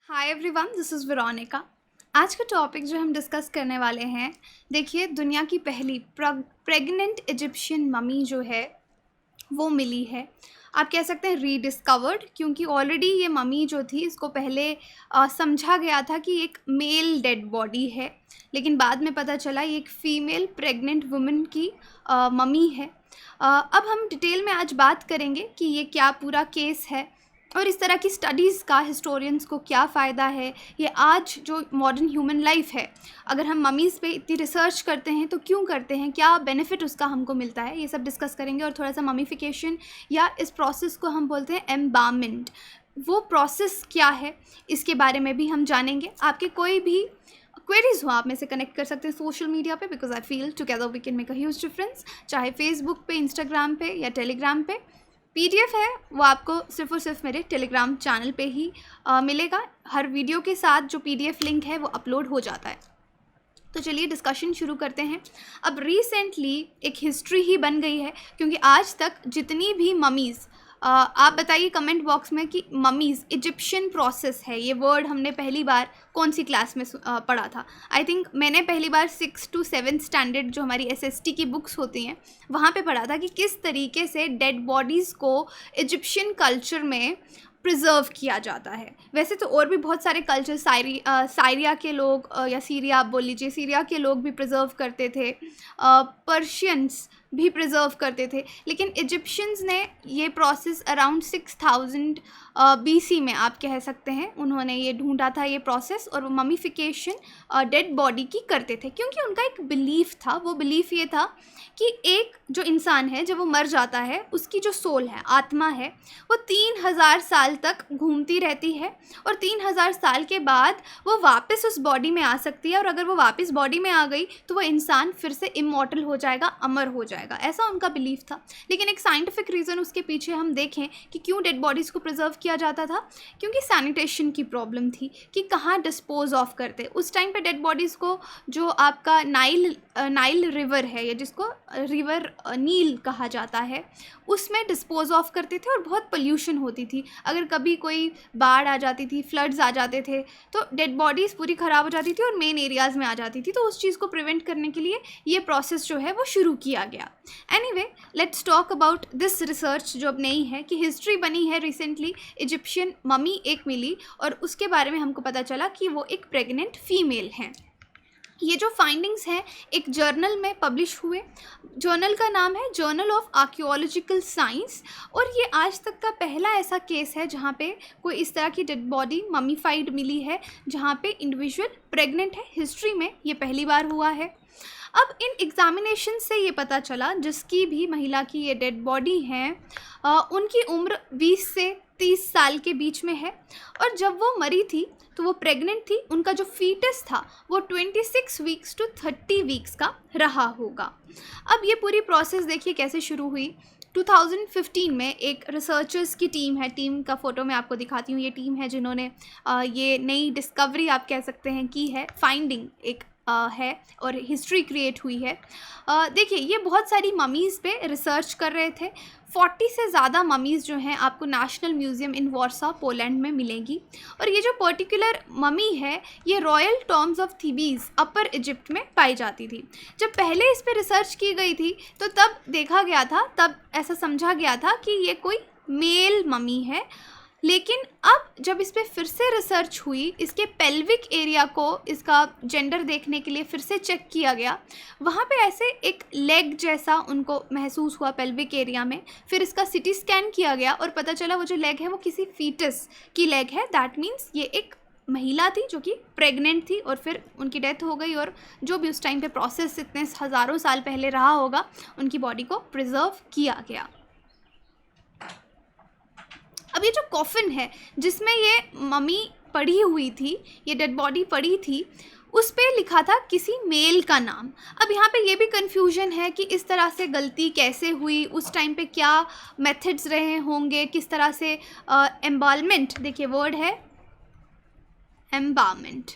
Hi everyone, this is Veronica. आज का topic जो हम डिस्कस करने वाले हैं, देखिए दुनिया की पहली प्रेग्नेंट इजिप्शियन ममी जो है वो मिली है। आप कह सकते हैं रीडिस्कवर्ड, क्योंकि ऑलरेडी ये ममी जो थी इसको पहले समझा गया था कि एक मेल डेड बॉडी है, लेकिन बाद में पता चला ये एक फ़ीमेल प्रेग्नेंट वुमेन की ममी है। अब हम डिटेल में आज बात करेंगे कि ये क्या पूरा केस है और इस तरह की स्टडीज़ का हिस्टोरियंस को क्या फ़ायदा है। ये आज जो मॉडर्न ह्यूमन लाइफ है, अगर हम ममीज़ पे इतनी रिसर्च करते हैं तो क्यों करते हैं, क्या बेनिफिट उसका हमको मिलता है, ये सब डिस्कस करेंगे। और थोड़ा सा ममीफिकेशन या इस प्रोसेस को हम बोलते हैं एम्बालमेंट, वो प्रोसेस क्या है इसके बारे में भी हम जानेंगे। आपके कोई भी क्वेरीज हो आप में से कनेक्ट कर सकते हैं सोशल मीडिया पे, because I feel together we can make a huge difference. चाहे फेसबुक पे, इंस्टाग्राम पे या टेलीग्राम पे। पीडीएफ है वो आपको सिर्फ और सिर्फ मेरे टेलीग्राम चैनल पे ही मिलेगा। हर वीडियो के साथ जो पीडीएफ लिंक है वो अपलोड हो जाता है। तो चलिए डिस्कशन शुरू करते हैं। अब रिसेंटली एक हिस्ट्री ही बन गई है, क्योंकि आज तक जितनी भी ममीज़, आप बताइए कमेंट बॉक्स में कि ममीज़ इजिप्शियन प्रोसेस है, ये वर्ड हमने पहली बार कौन सी क्लास में पढ़ा था। आई थिंक मैंने पहली बार 6 to 7 स्टैंडर्ड जो हमारी एसएसटी की बुक्स होती हैं वहाँ पे पढ़ा था कि किस तरीके से डेड बॉडीज़ को इजिप्शियन कल्चर में प्रिजर्व किया जाता है। वैसे तो और भी बहुत सारे कल्चर, साइरिया के लोग या सीरिया आप बोल लीजिए, सीरिया के लोग भी प्रिजर्व करते थे, पर्शियंस भी प्रिजर्व करते थे, लेकिन इजिप्शियंस ने ये प्रोसेस अराउंड 6000 बीसी में आप कह सकते हैं उन्होंने ये ढूंढा था ये प्रोसेस, और वो ममीफिकेशन डेड बॉडी की करते थे, क्योंकि उनका एक बिलीफ था। वो बिलीफ ये था कि एक जो इंसान है जब वो मर जाता है, उसकी जो सोल है, आत्मा है, वो 3000 साल तक घूमती रहती है और 3000 साल के बाद वो वापस उस बॉडी में आ सकती है, और अगर वो वापस बॉडी में आ गई तो वो इंसान फिर से इमॉर्टल हो जाएगा, अमर हो जाएगा। ऐसा उनका बिलीफ था। लेकिन एक साइंटिफिक रीज़न उसके पीछे हम देखें कि क्यों डेड बॉडीज़ को प्रिजर्व किया जाता था, क्योंकि सैनिटेशन की प्रॉब्लम थी कि कहाँ डिस्पोज ऑफ करते। उस टाइम पे डेड बॉडीज़ को जो आपका नाइल रिवर है, या जिसको रिवर नील कहा जाता है, उसमें डिस्पोज ऑफ करते थे, और बहुत पोल्यूशन होती थी। अगर कभी कोई बाढ़ आ जाती थी, फ्लड्स आ जाते थे, तो डेड बॉडीज़ पूरी ख़राब हो जाती थी और मेन एरियाज़ में आ जाती थी। तो उस चीज़ को प्रिवेंट करने के लिए ये प्रोसेस जो है वो शुरू किया गया। Anyway, let's talk about this research जो अब नई है, कि हिस्ट्री बनी है रिसेंटली, इजिप्शियन ममी एक मिली और उसके बारे में हमको पता चला कि वो एक प्रेग्नेंट फीमेल हैं। ये जो फाइंडिंग्स हैं एक जर्नल में पब्लिश हुए। जर्नल का नाम है जर्नल ऑफ आर्कियोलॉजिकल साइंस, और ये आज तक का पहला ऐसा केस है जहाँ पे कोई इस तरह की डेड बॉडी ममीफाइड मिली है जहाँ पे इंडिविजुअल प्रेग्नेंट है। हिस्ट्री में ये पहली बार हुआ है। अब इन एग्जामिनेशन से ये पता चला, जिसकी भी महिला की ये डेड बॉडी है, उनकी उम्र 20 से 30 साल के बीच में है, और जब वो मरी थी तो वो प्रेग्नेंट थी। उनका जो फीटस था वो 26 वीक्स to 30 वीक्स का रहा होगा। अब ये पूरी प्रोसेस देखिए कैसे शुरू हुई। 2015 में एक रिसर्चर्स की टीम है, टीम का फ़ोटो मैं आपको दिखाती हूँ। ये टीम है जिन्होंने ये नई डिस्कवरी आप कह सकते हैं की है, फाइंडिंग एक है और हिस्ट्री क्रिएट हुई है। देखिए ये बहुत सारी ममीज़ पे रिसर्च कर रहे थे। 40 से ज़्यादा ममीज़ जो हैं आपको national museum in Warsaw Poland में मिलेंगी, और ये जो पर्टिकुलर ममी है ये royal tombs of Thebes Upper Egypt में पाई जाती थी। जब पहले इस पर रिसर्च की गई थी तो तब देखा गया था, तब ऐसा समझा गया था कि ये कोई मेल ममी है, लेकिन अब जब इस पर फिर से रिसर्च हुई, इसके पेल्विक एरिया को, इसका जेंडर देखने के लिए फिर से चेक किया गया, वहाँ पे ऐसे एक लेग जैसा उनको महसूस हुआ पेल्विक एरिया में। फिर इसका सिटी स्कैन किया गया और पता चला वो जो लेग है वो किसी फीटस की लेग है। दैट मीन्स ये एक महिला थी जो कि प्रेग्नेंट थी, और फिर उनकी डेथ हो गई, और जो भी उस टाइम पे प्रोसेस इतने हज़ारों साल पहले रहा होगा उनकी बॉडी को प्रिजर्व किया गया। अब ये जो कॉफिन है जिसमें ये ममी पड़ी हुई थी, ये डेड बॉडी पड़ी थी, उस पर लिखा था किसी मेल का नाम। अब यहाँ पे ये भी कन्फ्यूजन है कि इस तरह से गलती कैसे हुई, उस टाइम पे क्या मेथड्स रहे होंगे, किस तरह से एम्बालमेंट, देखिए वर्ड है एम्बालमेंट,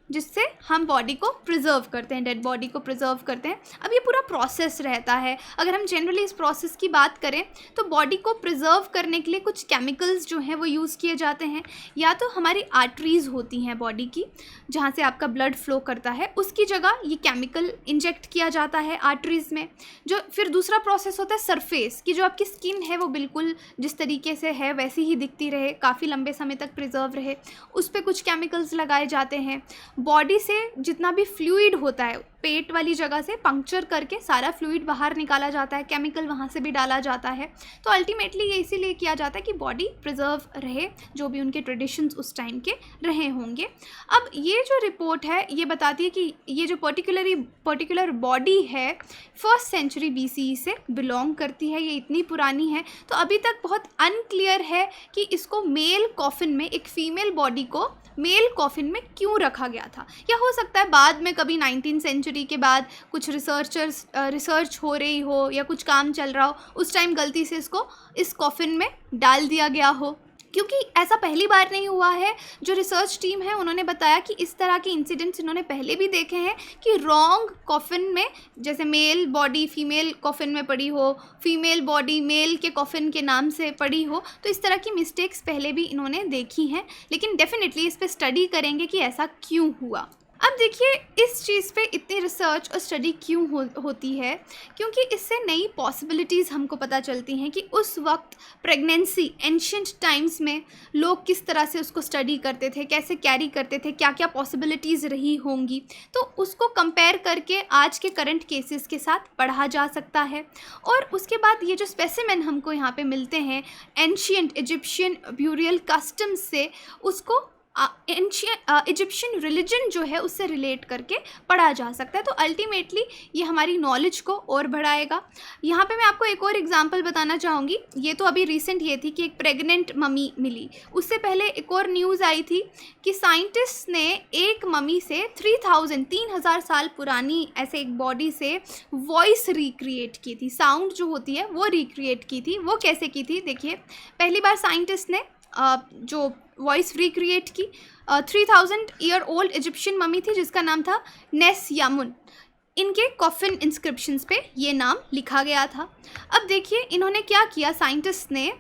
जिससे हम बॉडी को प्रिजर्व करते हैं, डेड बॉडी को प्रिजर्व करते हैं। अब ये पूरा प्रोसेस रहता है। अगर हम जनरली इस प्रोसेस की बात करें तो बॉडी को प्रिजर्व करने के लिए कुछ केमिकल्स जो हैं वो यूज़ किए जाते हैं। या तो हमारी आर्टरीज़ होती हैं बॉडी की, जहाँ से आपका ब्लड फ्लो करता है, उसकी जगह ये केमिकल इंजेक्ट किया जाता है आर्टरीज़ में। जो फिर दूसरा प्रोसेस होता है सरफेस की, जो आपकी स्किन है वो बिल्कुल जिस तरीके से है वैसी ही दिखती रहे, काफ़ी लंबे समय तक प्रिजर्व रहे, उस पर कुछ केमिकल्स लगाए जाते हैं। बॉडी से जितना भी फ्लूइड होता है, पेट वाली जगह से पंक्चर करके सारा फ्लूइड बाहर निकाला जाता है, केमिकल वहाँ से भी डाला जाता है। तो अल्टीमेटली ये इसीलिए किया जाता है कि बॉडी प्रिजर्व रहे, जो भी उनके ट्रेडिशंस उस टाइम के रहे होंगे। अब ये जो रिपोर्ट है ये बताती है कि ये जो पर्टिकुलर बॉडी है 1st सेंचुरी BCE से बिलोंग करती है, ये इतनी पुरानी है। तो अभी तक बहुत अनक्लियर है कि इसको मेल कॉफिन में, एक फीमेल बॉडी को मेल कॉफिन में क्यों रखा गया था। या हो सकता है बाद में कभी 19th सेंचुरी के बाद कुछ रिसर्च हो रही हो या कुछ काम चल रहा हो, उस टाइम गलती से इसको इस कॉफिन में डाल दिया गया हो, क्योंकि ऐसा पहली बार नहीं हुआ है। जो रिसर्च टीम है उन्होंने बताया कि इस तरह के इंसिडेंट्स इन्होंने पहले भी देखे हैं कि रॉन्ग कॉफिन में, जैसे मेल बॉडी फीमेल कॉफिन में पड़ी हो, फीमेल बॉडी मेल के कॉफिन के नाम से पड़ी हो। तो इस तरह की मिस्टेक्स पहले भी इन्होंने देखी हैं, लेकिन डेफिनेटली इस पर स्टडी करेंगे कि ऐसा क्यों हुआ। अब देखिए इस चीज़ पे इतनी रिसर्च और स्टडी क्यों होती है, क्योंकि इससे नई पॉसिबिलिटीज़ हमको पता चलती हैं कि उस वक्त प्रेगनेंसी एंशिएंट टाइम्स में लोग किस तरह से उसको स्टडी करते थे, कैसे कैरी करते थे, क्या क्या पॉसिबिलिटीज़ रही होंगी। तो उसको कंपेयर करके आज के करंट केसेस के साथ पढ़ा जा सकता है। और उसके बाद ये जो स्पेसिमेन हमको यहाँ पे मिलते हैं एंशिएंट इजिप्शियन ब्यूरियल कस्टम्स से, उसको इजिप्शियन रिलीजन जो है उससे रिलेट करके पढ़ा जा सकता है। तो अल्टीमेटली ये हमारी नॉलेज को और बढ़ाएगा। यहाँ पे मैं आपको एक और एग्जांपल बताना चाहूँगी। ये तो अभी रिसेंट ये थी कि एक प्रेग्नेंट मम्मी मिली। उससे पहले एक और न्यूज़ आई थी कि साइंटिस्ट ने एक मम्मी से 3000 साल पुरानी ऐसे एक बॉडी से वॉइस रिक्रिएट की थी, साउंड जो होती है वो रिक्रिएट की थी। वो कैसे की थी देखिए, पहली बार साइंटिस्ट ने जो वॉइस रिक्रिएट की 3000 ईयर ओल्ड इजिप्शियन मम्मी थी जिसका नाम था नेस्यामुन। इनके कॉफिन इंस्क्रिप्शंस पे ये नाम लिखा गया था। अब देखिए इन्होंने क्या किया, साइंटिस्ट ने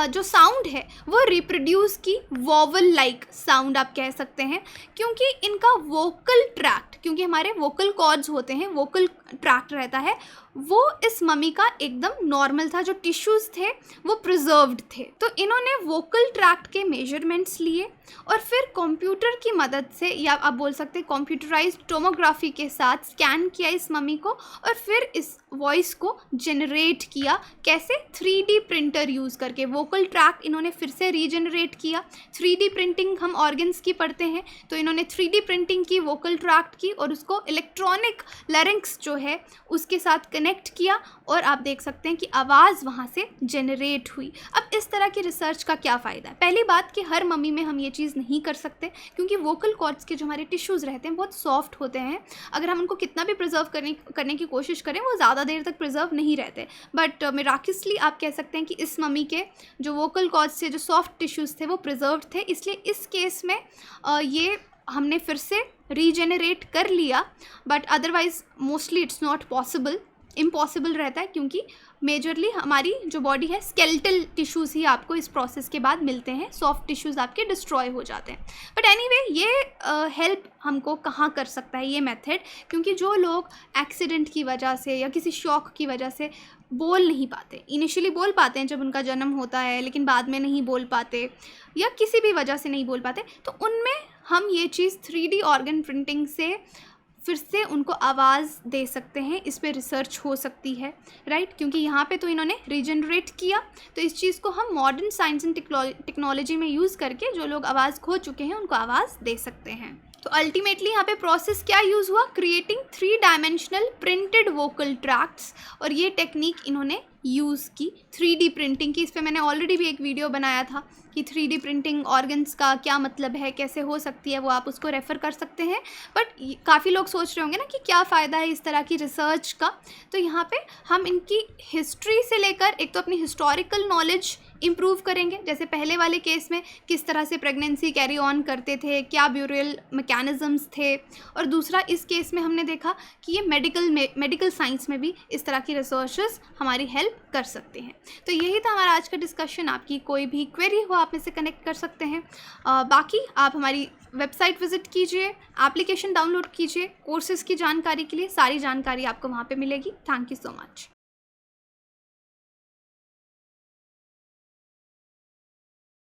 जो साउंड है वो रिप्रोड्यूस की, वोवल लाइक साउंड आप कह सकते हैं, क्योंकि इनका वोकल ट्रैक्ट, क्योंकि हमारे वोकल कॉर्ड्स होते हैं, वोकल ट्रैक्ट रहता है, वो इस मम्मी का एकदम नॉर्मल था। जो टिश्यूज़ थे वो प्रिजर्व्ड थे। तो इन्होंने वोकल ट्रैक्ट के मेजरमेंट्स लिए और फिर कंप्यूटर की मदद से, या आप बोल सकते हैं कंप्यूटराइज्ड टोमोग्राफी के साथ स्कैन किया इस मम्मी को और फिर इस वॉइस को जनरेट किया। कैसे? 3D प्रिंटर यूज़ करके वोकल ट्रैक्ट इन्होंने फिर से रीजनरेट किया। 3D प्रिंटिंग हम ऑर्गन्स की पढ़ते हैं, तो इन्होंने 3D प्रिंटिंग की, वोकल ट्रैक्ट की और उसको इलेक्ट्रॉनिक लैरिंक्स जो है उसके साथ कनेक्ट किया और आप देख सकते हैं कि आवाज़ वहाँ से जनरेट हुई। अब इस तरह की रिसर्च का क्या फ़ायदा है? पहली बात कि हर मम्मी में हम ये चीज़ नहीं कर सकते, क्योंकि वोकल कॉर्ड्स के जो हमारे टिश्यूज़ रहते हैं बहुत सॉफ्ट होते हैं। अगर हम उनको कितना भी प्रिजर्व करने की कोशिश करें वो ज़्यादा देर तक प्रिजर्व नहीं रहते। बट मिराकियसली आप कह सकते हैं कि इस मम्मी के जो वोकल कॉर्ड्स से जो सॉफ्ट टिश्यूज़ थे वो प्रिजर्व्ड थे, इसलिए इस केस में ये हमने फिर से रीजेनरेट कर लिया। But otherwise mostly it's not possible, impossible रहता है, क्योंकि मेजरली हमारी जो बॉडी है स्केलेटल टिश्यूज़ ही आपको इस प्रोसेस के बाद मिलते हैं, सॉफ्ट टिश्यूज़ आपके डिस्ट्रॉय हो जाते हैं। बट एनीवे ये हेल्प हमको कहाँ कर सकता है ये मेथड, क्योंकि जो लोग एक्सीडेंट की वजह से या किसी शॉक की वजह से बोल नहीं पाते, इनिशियली बोल पाते हैं जब उनका जन्म होता है लेकिन बाद में नहीं बोल पाते या किसी भी वजह से नहीं बोल पाते, तो उनमें हम ये चीज़ 3D ऑर्गन प्रिंटिंग से फिर से उनको आवाज़ दे सकते हैं। इस पे रिसर्च हो सकती है, राइट? क्योंकि यहाँ पे तो इन्होंने रीजनरेट किया, तो इस चीज़ को हम मॉडर्न साइंस एंड टेक्नोलॉजी में यूज़ करके जो लोग आवाज़ खो चुके हैं उनको आवाज़ दे सकते हैं। तो अल्टीमेटली यहाँ पे प्रोसेस क्या यूज़ हुआ? Creating 3 dimensional printed vocal tracts, और ये टेक्निक इन्होंने यूज़ की 3D प्रिंटिंग की। इस पर मैंने ऑलरेडी भी एक वीडियो बनाया था कि 3D प्रिंटिंग ऑर्गन्स का क्या मतलब है, कैसे हो सकती है, वो आप उसको रेफ़र कर सकते हैं। बट काफ़ी लोग सोच रहे होंगे ना कि क्या फ़ायदा है इस तरह की रिसर्च का, तो यहाँ पे हम इनकी हिस्ट्री से लेकर, एक तो अपनी हिस्टोरिकल नॉलेज इम्प्रूव करेंगे। जैसे पहले वाले केस में किस तरह से प्रेगनेंसी कैरी ऑन करते थे, क्या ब्यूरियल मैकेनिज़म्स थे, और दूसरा इस केस में हमने देखा कि ये मेडिकल साइंस में भी इस तरह की रिसर्चेस हमारी हेल्प कर सकते हैं। तो यही था हमारा आज का डिस्कशन। आपकी कोई भी क्वेरी हो आप इससे कनेक्ट कर सकते हैं। बाकी आप हमारी वेबसाइट विज़िट कीजिए, एप्लीकेशन डाउनलोड कीजिए, कोर्सेज़ की जानकारी के लिए सारी जानकारी आपको वहाँ पे मिलेगी। Thank you so much.